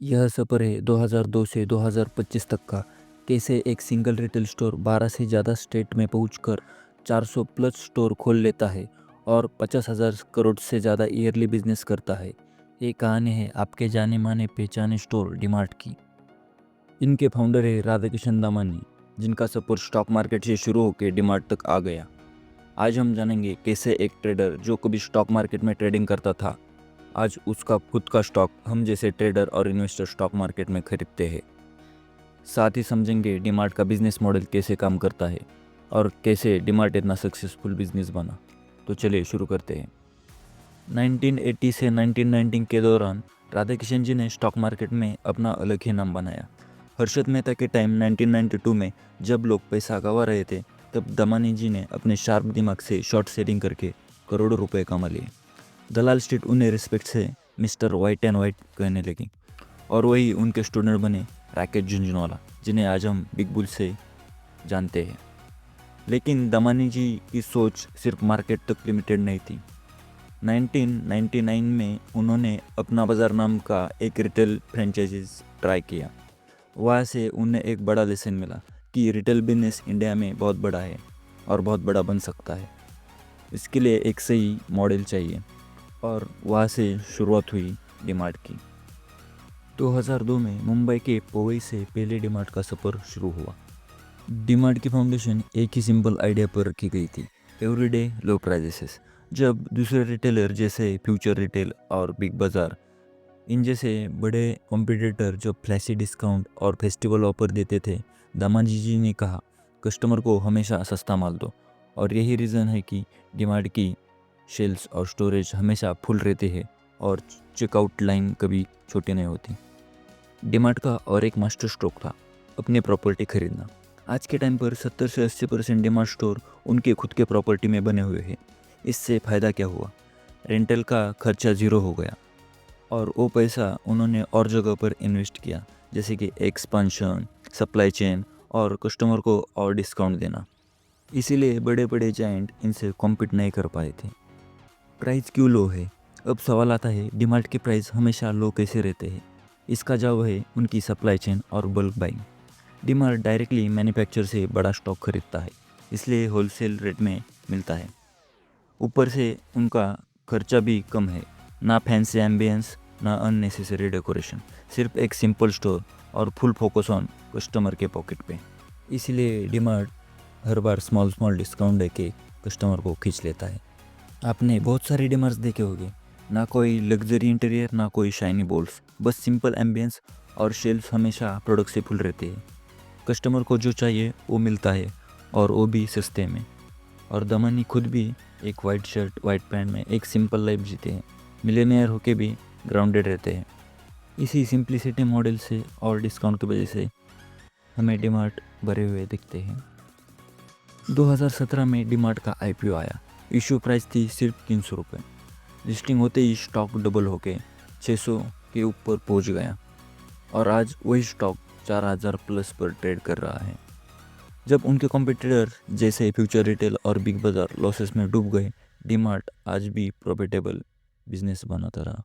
यह सफ़र है 2002 से 2025 तक का। कैसे एक सिंगल रिटेल स्टोर 12 से ज़्यादा स्टेट में पहुंचकर 400 प्लस स्टोर खोल लेता है और 50,000 करोड़ से ज़्यादा ईयरली बिजनेस करता है। ये कहानी है आपके जाने माने पहचाने स्टोर डीमार्ट की। इनके फाउंडर है राधाकिशन दामानी, जिनका सफ़र स्टॉक मार्केट से शुरू होकर डीमार्ट तक आ गया। आज हम जानेंगे कैसे एक ट्रेडर जो कभी स्टॉक मार्केट में ट्रेडिंग करता था, आज उसका खुद का स्टॉक हम जैसे ट्रेडर और इन्वेस्टर स्टॉक मार्केट में खरीदते हैं। साथ ही समझेंगे डीमार्ट का बिजनेस मॉडल कैसे काम करता है और कैसे डीमार्ट इतना सक्सेसफुल बिजनेस बना। तो चलिए शुरू करते हैं। 1980 से 1990 के दौरान राधाकिशन जी ने स्टॉक मार्केट में अपना अलग ही नाम बनाया। हर्षद मेहता के टाइम 1992 में जब लोग पैसा गंवा रहे थे, तब दमानी जी ने अपने शार्प दिमाग से शॉर्ट सेलिंग करके करोड़ों रुपए कमा लिए। दलाल स्ट्रीट उन्हें रिस्पेक्ट से मिस्टर वाइट एंड वाइट कहने लगी और वही उनके स्टूडेंट बने राकेश झुंझुनवाला, जिन्हें आज हम बिग बुल से जानते हैं। लेकिन दमानी जी की सोच सिर्फ मार्केट तक लिमिटेड नहीं थी। 1999 में उन्होंने अपना बाज़ार नाम का एक रिटेल फ्रेंचाइजीज ट्राई किया। वहाँ से उन्हें एक बड़ा लेसन मिला कि रिटेल बिजनेस इंडिया में बहुत बड़ा है और बहुत बड़ा बन सकता है। इसके लिए एक सही मॉडल चाहिए और वहाँ से शुरुआत हुई डीमार्ट की। 2002 में मुंबई के पोवई से पहले डीमार्ट का सफ़र शुरू हुआ। डीमार्ट की फाउंडेशन एक ही सिंपल आइडिया पर रखी गई थी, एवरीडे लो प्राइसेस। जब दूसरे रिटेलर जैसे फ्यूचर रिटेल और बिग बाज़ार, इन जैसे बड़े कॉम्पिटिटर जो फ्लैशी डिस्काउंट और फेस्टिवल ऑफर देते थे, दामाजी जी ने कहा कस्टमर को हमेशा सस्ता माल दो। और यही रीज़न है कि डीमार्ट की शेल्स और स्टोरेज हमेशा फुल रहते हैं और चेकआउट लाइन कभी छोटी नहीं होती। डीमार्ट का और एक मास्टर स्ट्रोक था अपनी प्रॉपर्टी खरीदना। आज के टाइम पर 70 से 80% डीमार्ट स्टोर उनके खुद के प्रॉपर्टी में बने हुए हैं। इससे फ़ायदा क्या हुआ? रेंटल का खर्चा ज़ीरो हो गया और वो पैसा उन्होंने और जगह पर इन्वेस्ट किया, जैसे कि एक्सपेंशन, सप्लाई चेन और कस्टमर को और डिस्काउंट देना। इसीलिए बड़े बड़े जायंट इनसे कॉम्पीट नहीं कर पाए थे। प्राइस क्यों लो है? अब सवाल आता है, डीमार्ट के प्राइस हमेशा लो कैसे रहते हैं? इसका जवाब है उनकी सप्लाई चेन और bulk buying. DMart directly manufacture से बड़ा स्टॉक खरीदता है, इसलिए होलसेल रेट में मिलता है। ऊपर से उनका खर्चा भी कम है, ना फैंसी एम्बियंस, ना अननेसेसरी डेकोरेशन, सिर्फ एक सिंपल स्टोर और फुल फोकस ऑन कस्टमर के पॉकेट पे। इसीलिए डीमार्ट हर बार स्मॉल डिस्काउंट देके कस्टमर को खींच लेता है। आपने बहुत सारे डीमार्ट्स देखे होंगे, ना कोई लग्जरी इंटीरियर, ना कोई शाइनी बोल्स, बस सिंपल एम्बियंस और शेल्फ हमेशा प्रोडक्ट से फुल रहते हैं। कस्टमर को जो चाहिए वो मिलता है और वो भी सस्ते में। और दमानी खुद भी एक वाइट शर्ट वाइट पैंट में एक सिंपल लाइफ जीते हैं, मिलेनियर होके भी ग्राउंडेड रहते हैं। इसी सिंप्लिसिटी मॉडल से और डिस्काउंट की वजह से हमें डीमार्ट भरे हुए दिखते हैं। 2017 में डीमार्ट का आईपीओ आया। इशू प्राइस थी सिर्फ 300 रुपये। लिस्टिंग होते ही स्टॉक डबल होके 600 के ऊपर पहुंच गया और आज वही स्टॉक 4000 प्लस पर ट्रेड कर रहा है। जब उनके कॉम्पिटिटर जैसे फ्यूचर रिटेल और बिग बाज़ार लॉसेस में डूब गए, डीमार्ट आज भी प्रॉफिटेबल बिजनेस बनाता रहा।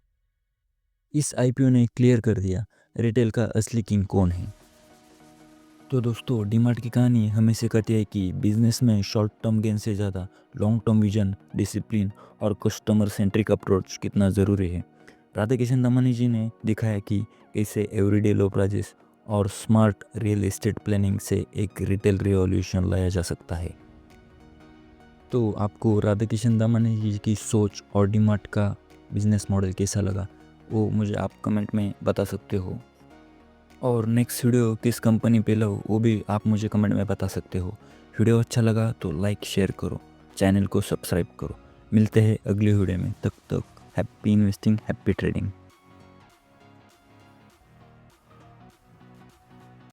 इस आईपीओ ने क्लियर कर दिया रिटेल का असली किंग कौन है। तो दोस्तों, डीमार्ट की कहानी हमें सिखाती है कि बिजनेस में शॉर्ट टर्म गेन से ज़्यादा लॉन्ग टर्म विजन, डिसिप्लिन और कस्टमर सेंट्रिक अप्रोच कितना ज़रूरी है। राधाकिशन दमानी जी ने दिखाया कि कैसे एवरीडे लो प्राइसेस और स्मार्ट रियल एस्टेट प्लानिंग से एक रिटेल रिवॉल्यूशन लाया जा सकता है। तो आपको राधाकिशन दमानी जी की सोच और डीमार्ट का बिजनेस मॉडल कैसा लगा, वो मुझे आप कमेंट में बता सकते हो। और नेक्स्ट वीडियो किस कंपनी पे लो वो भी आप मुझे कमेंट में बता सकते हो। वीडियो अच्छा लगा तो लाइक शेयर करो, चैनल को सब्सक्राइब करो। मिलते हैं अगली वीडियो में, तब तक हैप्पी इन्वेस्टिंग, हैप्पी ट्रेडिंग।